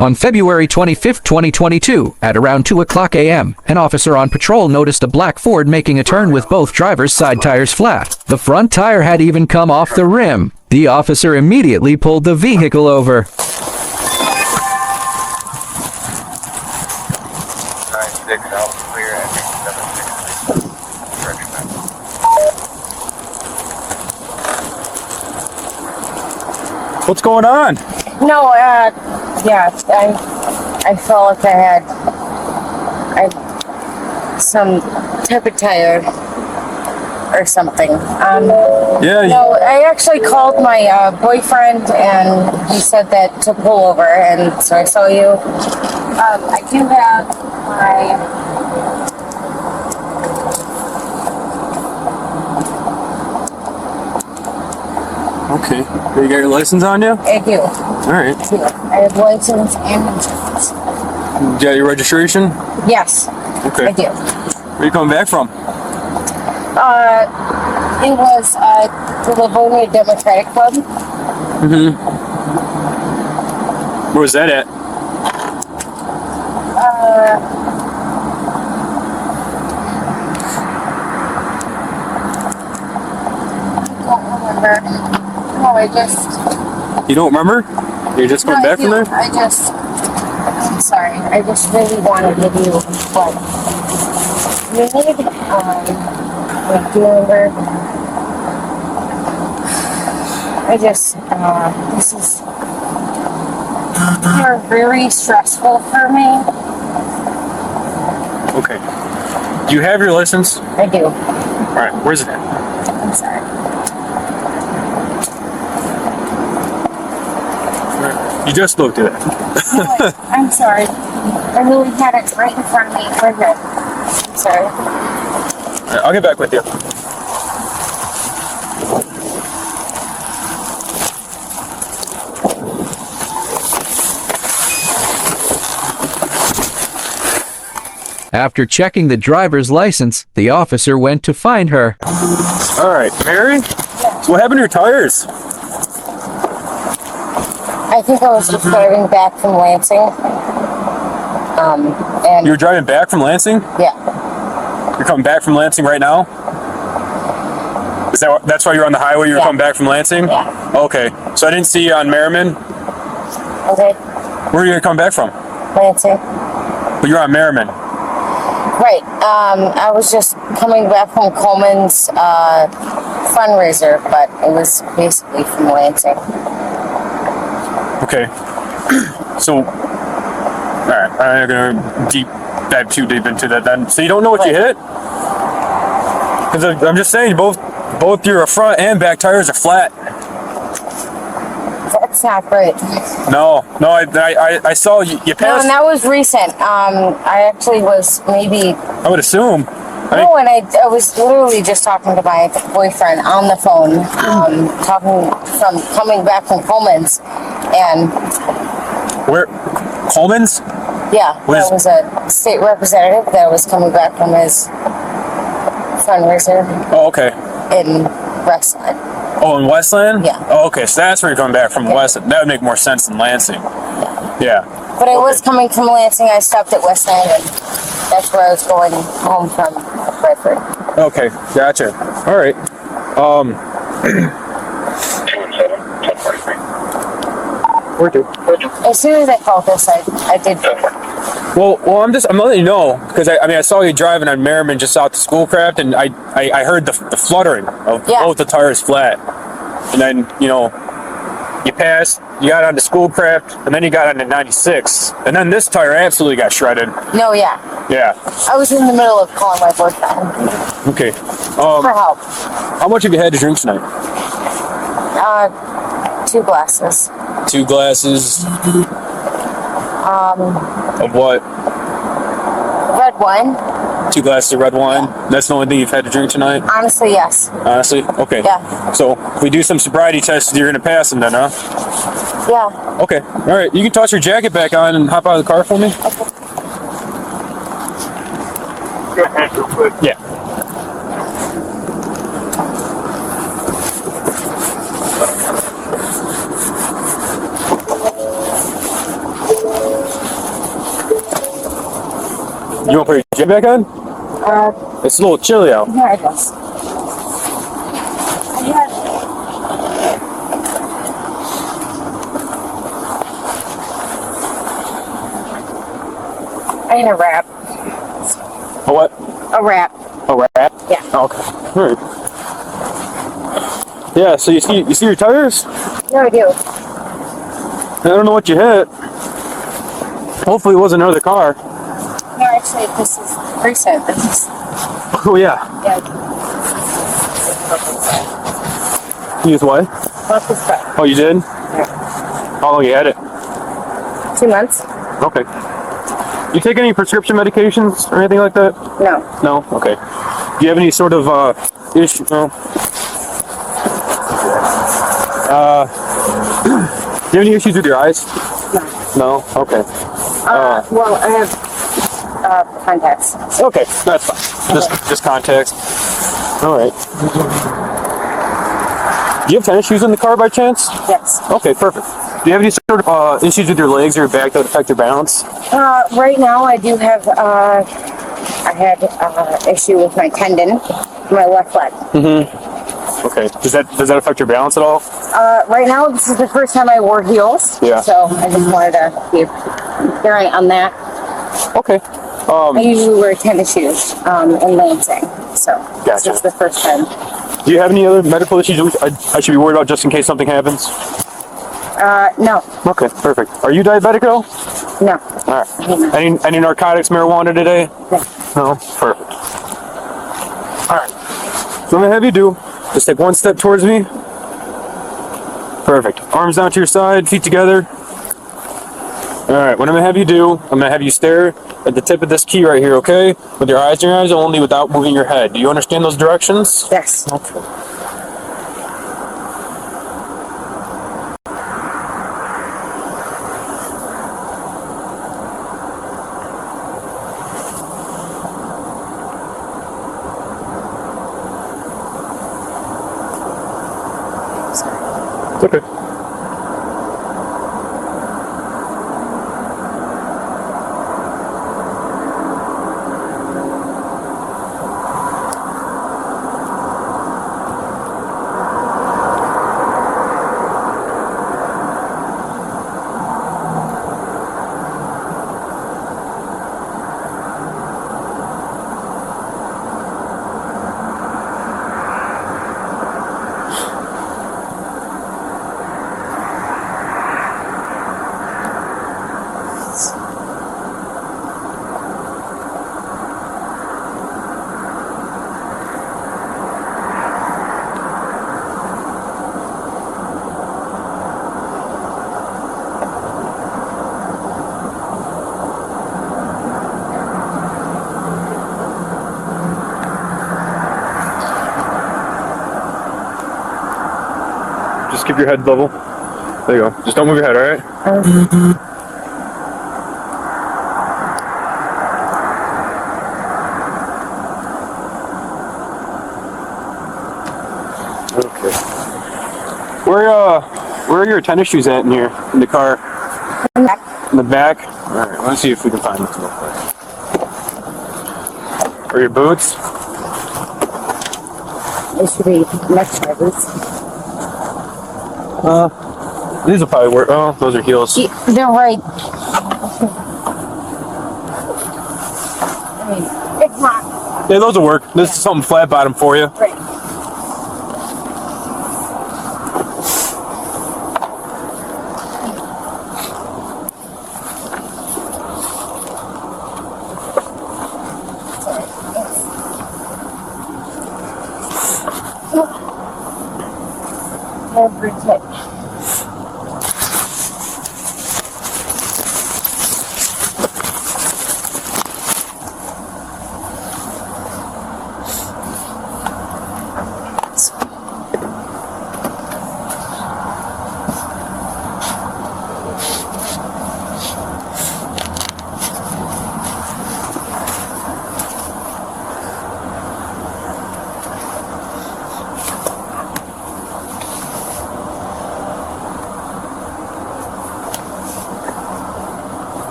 On February 25, 2022, at around 2 o'clock a.m., an officer on patrol noticed a black Ford making a turn with both drivers' side tires flat. The front tire had even come off the rim. The officer immediately pulled the vehicle over. What's going on? No, yeah, I felt like I had some type of tire or something. Yeah. No, I actually called my boyfriend and he said that to pull over, and so I saw you. I do have my... Okay. You got your license on you? I do. All right. I have license and insurance. You got your registration? Yes. Okay. I do. Where are you coming back from? It was the Livonia Democratic Club. Mm-hmm. Where was that at? I don't remember. No, I just... You don't remember? You're just coming back from there? I'm sorry. I just really want to give you what you need. Like, do you remember? This is very stressful for me. Okay. Do you have your license? I do. All right. Where's it at? I'm sorry. You just looked at it. No, I'm sorry. I really had it right in front of me. Right here. I'm sorry. All right, I'll get back with you. After checking the driver's license, the officer went to find her. All right, Mary? So what happened to your tires? I think I was just driving back from Lansing. And You were driving back from Lansing? yeah, You're coming back from Lansing right now? That's why you're on the highway? You're Yeah. coming back from Lansing? Yeah. Okay. So I didn't see you on Merriman. okay, Where are you coming back from? Lansing. But you're on Merriman. Right. I was just coming back from Coleman's fundraiser, but it was basically from Lansing. Okay. So, all right. I'm not gonna dive too deep into that then. So you don't know what you hit? Because I'm just saying, both your front and back tires are flat. That's not great. No. I saw you No, passed. and that was recent. I actually was maybe... I would assume. No, and I was literally just talking to my boyfriend on the phone, coming back from Coleman's, and... Where? Coleman's? Yeah, that was a state representative that was coming back from his fundraiser Oh, okay. in Westland. Oh, in Westland? Yeah. Oh, okay. So that's where you're coming back from, Westland. That would make more sense than Lansing. Yeah. But I was coming from Lansing. I stopped at Westland, and that's where I was going home from Redford. Okay. Gotcha. All right. 217-1043. Where to? As soon as I felt this, I did. Well, I'm letting you know because I saw you driving on Merriman just out to Schoolcraft, and I heard the fluttering of both the tires flat, and then you passed, you got onto Schoolcraft, and then you got onto 96, and then this tire absolutely got shredded. No, yeah. Yeah. I was in the middle of calling my boyfriend Okay. for help. How much have you had to drink tonight? 2 glasses. 2 glasses. Of what? Red wine. 2 glasses of red wine. Yeah. That's the only thing you've had to drink tonight? Honestly, yes. Honestly? Okay. Yeah. So if we do some sobriety tests, you're gonna pass them then, huh? Yeah. Okay. All right. You can toss your jacket back on and hop out of the car for me. Okay. Yeah. You want to put your jacket back on? It's a little chilly out. Here it goes. I had a wrap. A what? A wrap. A wrap? Yeah. Oh, okay. All right. Yeah. So you see your tires? Yeah, I do. I don't know what you hit. Hopefully it wasn't another car. No, actually, this is recent. This is. Oh yeah. Yeah. You used what? Not this car. Oh, you did? Yeah. How long you had it? 2 months? Okay. You take any prescription medications or anything like that? No. No? Okay. Do you have any sort of issue? No. Do you have any issues with your eyes? No. No? Okay. Well, I have contacts. Okay, that's fine. Just contacts. All right. Do you have tennis shoes in the car by chance? Yes. Okay, perfect. Do you have any sort of issues with your legs or your back that would affect your balance? Right now, I do have. I had issue with my tendon, my left leg. Okay. Does that affect your balance at all? Right now, this is the first time I wore heels. Yeah. So I just wanted to be current on that. Okay. I usually wear tennis shoes in Lansing, so this Gotcha. is the first time. Do you have any other medical issues I should be worried about just in case something happens? No. Okay, perfect. Are you diabetic at all? No. All right. Any narcotics, marijuana today? No. No? Perfect. All right. So I'm going to have you do, just take one step towards me. Perfect. Arms down to your side, feet together. All right, what I'm going to have you do, I'm going to have you stare at the tip of this key right here, okay? With your eyes in your eyes only without moving your head. Do you understand those directions? Yes. Okay. It's okay. Just keep your head level. There you go. Just don't move your head, alright? Okay. Where are your tennis shoes at in here? In the car? In the back? Alright, let's see if we can find them real quick. Or your boots? It should be next to my boots. These will probably work. Oh, those are heels. They're right. I mean, it's not. Yeah, those will work. This is something flat bottom for you. Right. Every kid.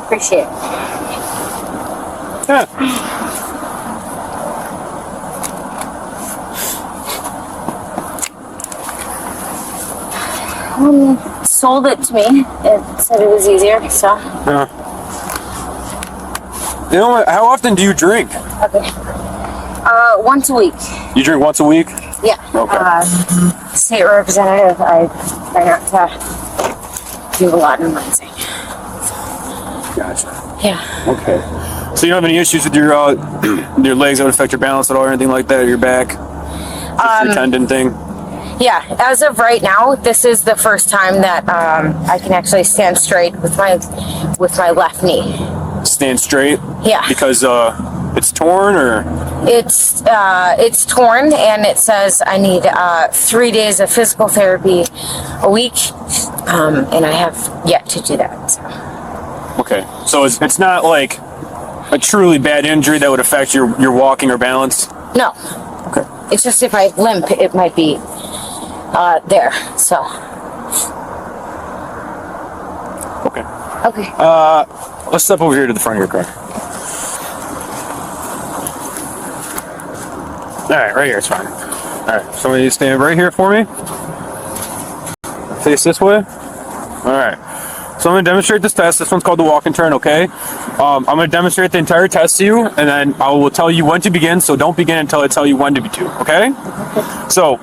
Appreciate it. Yeah. Sold it to me. It said it was easier, so. Yeah. You know what? How often do you drink? Okay. Once a week. You drink once a week? Yeah. Okay. State representative, I try not to do a lot in Wednesday. Gotcha. Yeah. Okay. So you don't have any issues with your legs that would affect your balance at all or anything like that, or your back? Just your tendon thing? Yeah, as of right now, this is the first time that I can actually stand straight with my left knee. Stand straight? Yeah. Because it's torn, or? It's torn, and it says I need 3 days of physical therapy a week, and I have yet to do that. So. Okay, so it's not like a truly bad injury that would affect your walking or balance? No. Okay. It's just if I limp, it might be there. So. Okay. Okay. Let's step over here to the front of your car. All right, right here, it's fine. All right, somebody stand right here for me. Face this way. All right. So I'm going to demonstrate this test. This one's called the walk and turn, okay? I'm going to demonstrate the entire test to you, and then I will tell you when to begin, so don't begin until I tell you when to begin, okay? So,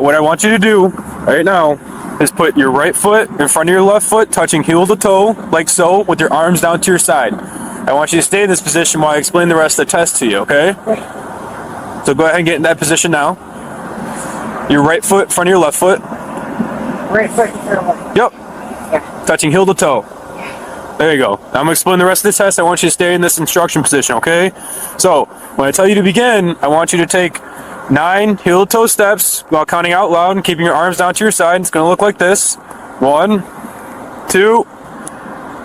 what I want you to do right now is put your right foot in front of your left foot, touching heel to toe, like so, with your arms down to your side. I want you to stay in this position while I explain the rest of the test to you, okay? So go ahead and get in that position now. Your right foot in front of your left foot. Right foot. Yep. Yeah. Touching heel to toe. There you go. I'm going to explain the rest of the test. I want you to stay in this instruction position, okay? So, when I tell you to begin, I want you to take 9 heel to toe steps while counting out loud and keeping your arms down to your side. It's going to look like this. 1, 2,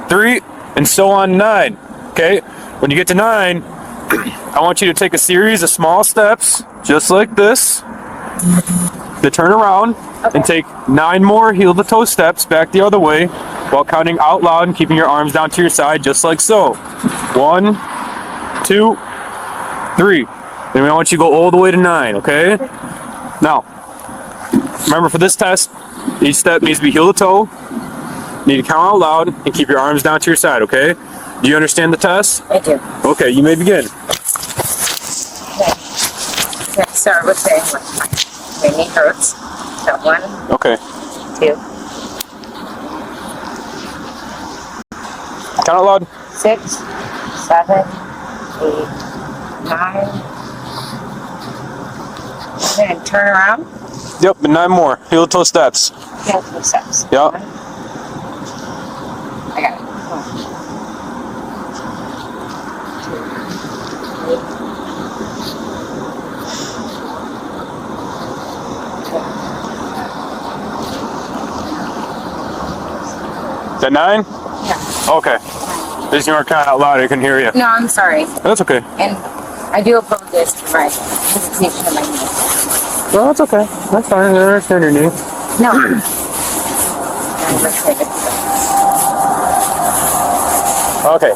3, and so on 9. Okay? When you get to 9, I want you to take a series of small steps, just like this, to turn around and take 9 more heel to toe steps back the other way while counting out loud and keeping your arms down to your side, just like so. 1, 2, 3. And I want you to go all the way to 9, okay? Now, remember for this test, each step needs to be heel to toe. You need to count out loud and keep your arms down to your side, okay? Do you understand the test? I do. Okay, you may begin. Okay. Let's start with saying my knee hurts. So 1, Okay. 2, Count out loud. 6, 7, 8, 9. And then turn around. Yep, and 9 more. Heel to toe steps. Heel to steps. Yep. 1. I got it. 1, 2, 3. Is that 9? Yeah. Okay. Just you weren't counting out loud, I couldn't hear you. No, I'm sorry. That's okay. And I do apologize for my hesitation in my knee. No, that's okay. That's fine. I understand your knee. No. I'm excited. Okay.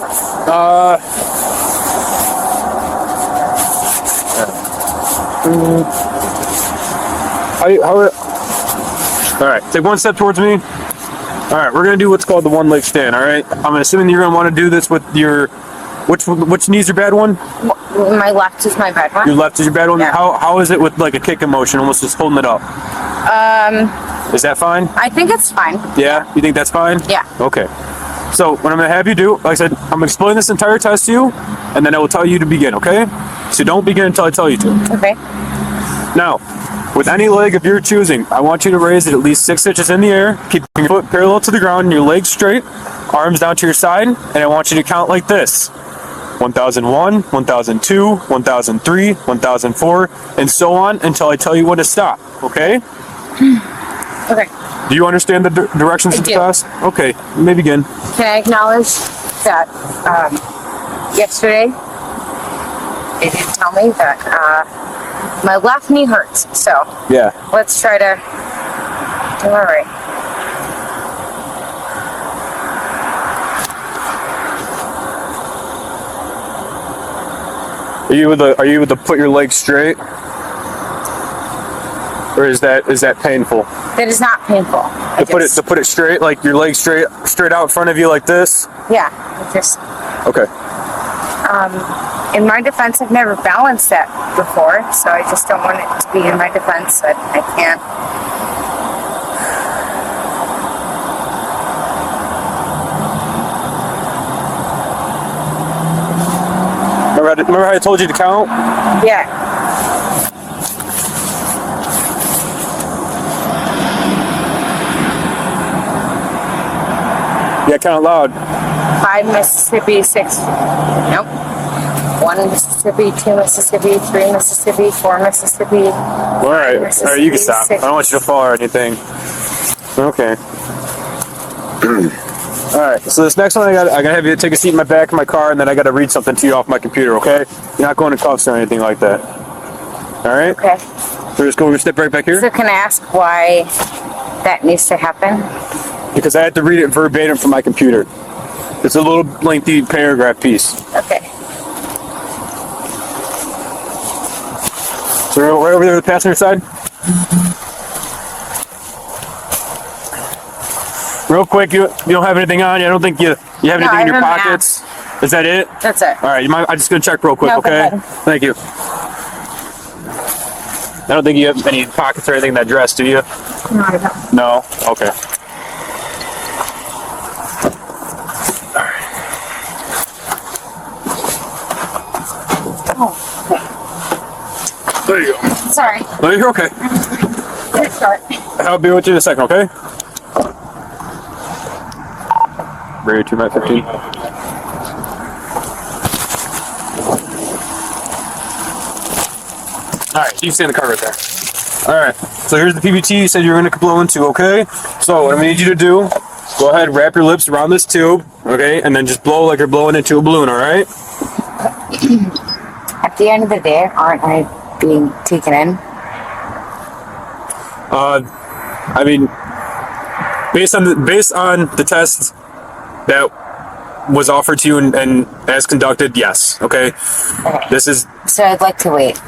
All right. Take 1 step towards me. All right. We're gonna do what's called the one leg stand. All right. I'm assuming you're gonna want to do this with your which knee's your bad one? My left is my bad one. Your left is your bad one. Yeah. How is it with like a kicking motion, almost just holding it up? Is that fine? I think it's fine. Yeah. You think that's fine? Yeah. Okay. So what I'm gonna have you do, like I said, I'm gonna explain this entire test to you, and then I will tell you to begin. Okay? So don't begin until I tell you to. Okay. Now, with any leg of your choosing, I want you to raise it at least 6 inches in the air, keep your foot parallel to the ground and your legs straight, arms down to your side, and I want you to count like this. 1001, 1002, 1003, 1004, and so on until I tell you when to stop, okay? Okay. Do you understand the directions of the test? Okay, you may begin. Can I acknowledge that yesterday they did tell me that my left knee hurts, so Yeah. let's try to do all right. Are you able to put your legs straight? Or is that painful? That is not painful. To put it straight, like your legs straight out in front of you like this? Yeah, just. Okay. In my defense, I've never balanced that before, so I just don't want it to be in my defense that I can't. Remember how I told you to count? Yeah. Yeah, count loud. 5 Mississippi, 6. Nope. 1 Mississippi, 2 Mississippi, 3 Mississippi, 4 Mississippi. All right, you can stop. 6. I don't want you to fall or anything. Okay. All right, so this next one, I gotta have you take a seat in my back of my car, and then I gotta read something to you off my computer. Okay? You're not going to cuffs or anything like that. All right? Okay. We're just going to step right back here. So can I ask why that needs to happen? Because I had to read it verbatim from my computer. It's a little lengthy paragraph piece. Okay. So we're right over there to the passenger side. Real quick, you don't have anything on you. I don't think you have anything in your pockets. Is that it? That's it. All right, I'm just gonna check real quick, No, okay? go ahead. Thank you. I don't think you have any pockets or anything in that dress, do you? No, I don't. No? Okay. Oh, There you go. sorry. No, you're okay. Good start. I'll be with you in a second, okay? Ready to my 15. Alright, you stay in the car right there. Alright, so here's the PBT you said you were going to blow into, okay? So what I'm going to need you to do, go ahead, wrap your lips around this tube, okay? And then just blow like you're blowing into a balloon, alright? At the end of the day, aren't I being taken in? I mean, based on the test that was offered to you and as conducted, yes, okay? Okay. This is... So I'd like to wait.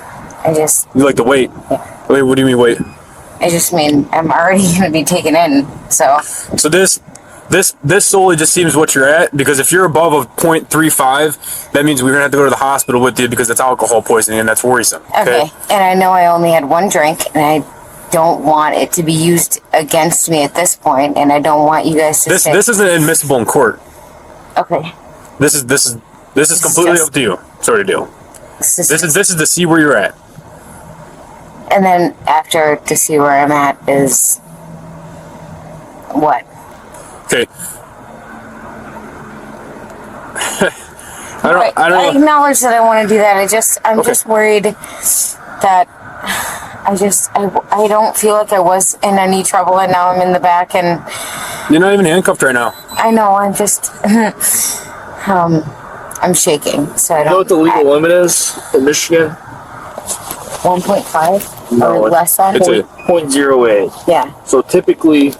You like to wait? Yeah. Wait, what do you mean wait? I just mean I'm already going to be taken in, so. So this solely just seems what you're at, because if you're above a 0.35, that means we're gonna have to go to the hospital with you because it's alcohol poisoning and that's worrisome. Okay. And I know I only had one drink, and I don't want it to be used against me at this point, and I don't want you guys to say. This isn't admissible in court. Okay. This is completely just, up to you, sort of deal. This is to see where you're at. And then after to see where I'm at is what? Okay. I don't I know. acknowledge that I want to do that. I'm Okay. just worried that I don't feel like I was in any trouble, and now I'm in the back, and You're not even handcuffed right now. I know I'm just I'm shaking, so I don't You know what the legal limit is in Michigan? 1.5 No, or less than. it's a- 0.08. Yeah. So typically,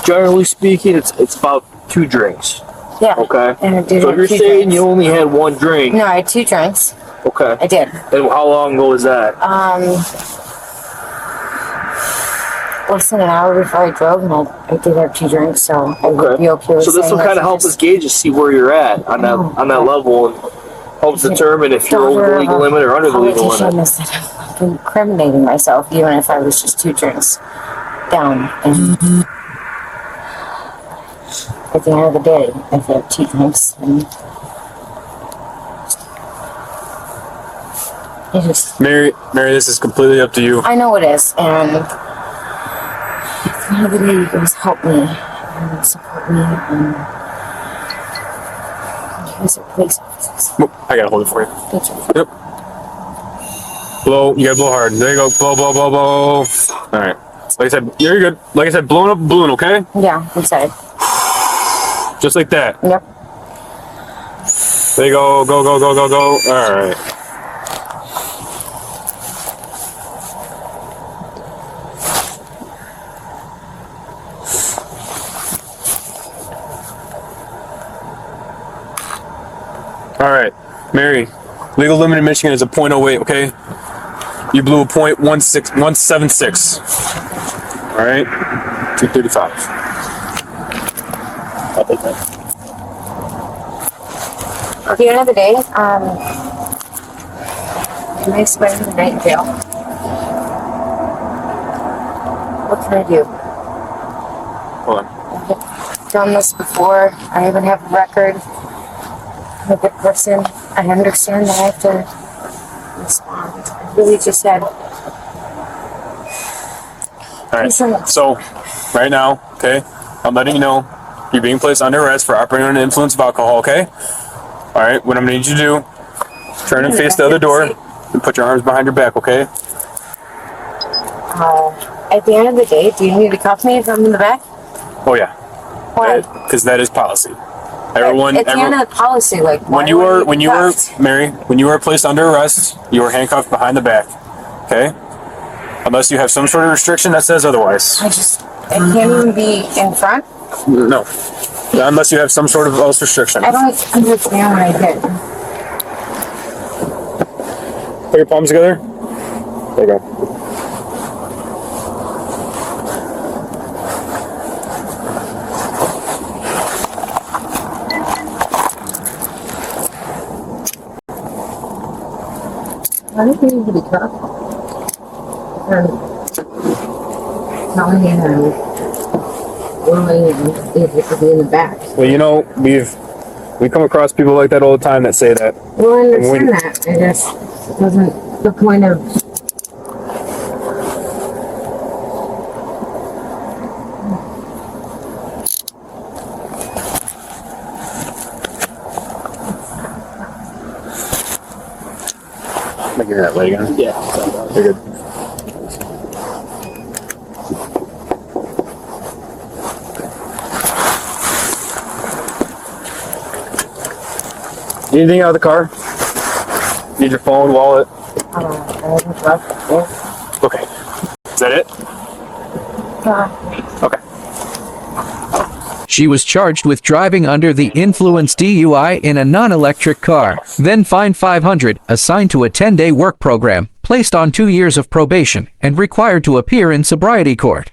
generally speaking, it's about 2 drinks. Yeah. Okay. And I did So have if you're 2 saying drinks. you only had 1 drink, No, I had 2 drinks. okay. I did. And how long ago was that? Less than an hour before I drove, and I did have 2 drinks, so I would be okay with So this saying will kind that of help just- us gauge to see where you're at on that level, and helps determine if you're over the legal limit or under the legal Politician limit. is that I'm incriminating myself, even if I was just 2 drinks down. And at the end of the day, if I have 2 drinks, and I just, Mary, this is completely up to you. I know it is, and at the end of the day, you guys help me and support me, and you guys are police officers. I gotta hold it for you. Thank you. Yep. Blow. You gotta blow hard. There you go. Blow, blow, blow, blow. All right. Like I said, you're good. Like I said, blowing up a balloon, okay? Yeah, inside. Just like that. Yep. There you go. Go, go, go, go, go. All right. All right, Mary. Legal limit in Michigan is a .08, okay? You blew a .176. All right, 235. I'll take that. At the end of the day, can I spend the night in jail? What can I do? Hold on. I've done this before. I even have a record. I'm a good person. I understand that I have to respond. I really just said. All right. So, right now, okay, I'm letting you know you're being placed under arrest for operating under the influence of alcohol. Okay. All right. What I'm gonna need you to do: turn and face the other door, and put your arms behind your back. Okay. At the end of the day, do you need to cuff me if I'm in the back? Oh yeah. Why? Because that is policy. Everyone. At the end of the policy, like when you were Mary, when you were placed under arrest, you were handcuffed behind the back. Okay. Unless you have some sort of restriction that says otherwise. I can't even be in front. No. Unless you have some sort of else restriction. I don't understand what I did. Put your palms together. There you go. I don't think you need to be cuffed. Telling me I'm willing to be in the back. Well, you know, we come across people like that all the time that say that. Well, I understand that. I guess it doesn't. The point of. Make your that way again. Yeah. You're good. Anything out of the car? Need your phone, wallet? Okay. Is that it? Okay. She was charged with driving under the influence DUI in a non-electric car, then fined $500, assigned to a 10-day work program, placed on 2 years of probation, and required to appear in sobriety court.